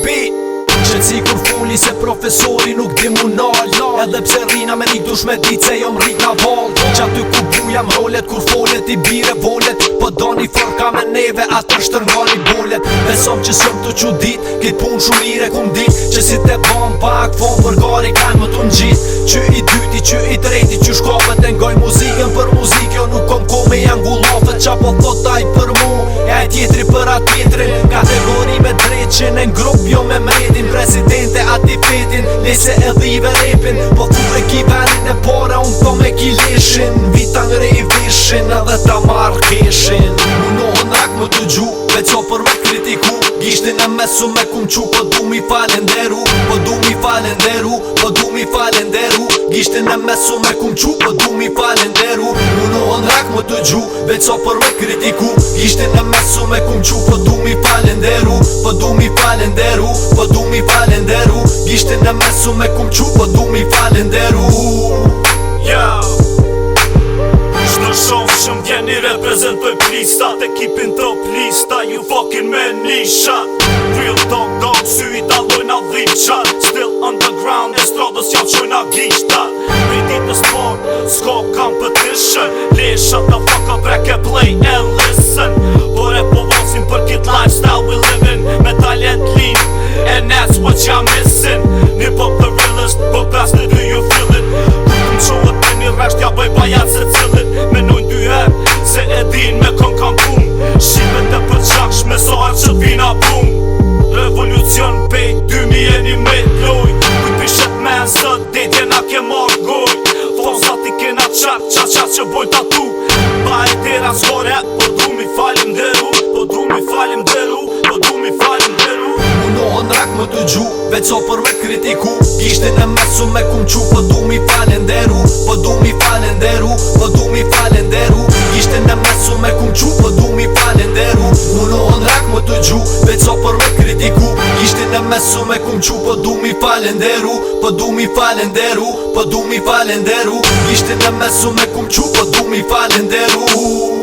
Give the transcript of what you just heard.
beat. Qëtësi kur foli se profesori nuk di mu nal, edhe pse rina me nik dush me dit se jom rrit na val. Qaty ku bujam rolet kur folet i bire volet, po doni forka me neve atër shtërngani bolet. Besom që sëm të qudit, kit pun shumire kum dit, që si te ban pak fon për gari kan më t'un gjit. Që i dyti, që i treti, që shkapet e ngoj muzikën për muzik, jo nuk kom ko me janë gullafet, qa po thotaj për mu, e aj tjetri për atë tjetrin. Kategori me drejt që në ngrup jo me mredin, presidente ati fetin, lese e dhive repin, po thur e ki venin e para, unë to me ki leshin, vita ngre i vishin, edhe ta marrë keshin. Munohën rak më të gju, veco për me kritiku, gishtin e mesu me kum qu, po du mi falenderu, po du mi falenderu, po du mi falenderu, gishtin e mesu me kum qu, po du mi falenderu. Munohën rak më të gju, veco për me kritiku, gishtin e mesu me kum qu, po du mi falenderu, po du mi falenderu, po du mi falenderu, gishtin e mesu me kum qu, po du mi falenderu. Shdo shof shëm vjen i reprezentoj plistat, ekipin top lista, ju fucking me nishat. Real talk dog, sy i dalojna dhipqat, still underground, e stradës javë qojna gishtat. Vejtit në sport, s'ka competition, le shut the fuck up, reke play and listen. Por e po vosin për kit lifestyle we living, me talent lean, and that's what y'all missing. Hip hop the realest, but bastard do you feel it? Më qohet me një resht, ja bëj bajat se cillit, menojnë dy her, se e din me kon kam pun. Shqimet e përqaksh me soher që t'vina pun. Revolucion pej 2011 loj, kuj pishet men sët, dedje na ke marrë goj. Thon sa ti kena qat që bojnë tatu, ba e tera s'kore, po du mi falim deru, po du mi falim deru, po du mi falim deru. Munohën rak më të gju, veco për me kritiku, gishtin e mesu me kum qu, po du mi falenderu, po du mi falenderu, po du mi falenderu, gishtin e mesu me kum qu, po du mi falenderu. Munohën rak më të gju, veco për me kritiku, gishtin e mesu me kum qu, po du mi falenderu, po du mi falenderu, po du mi falenderu, gishtin e mesu me kum qu, po du mi falenderu.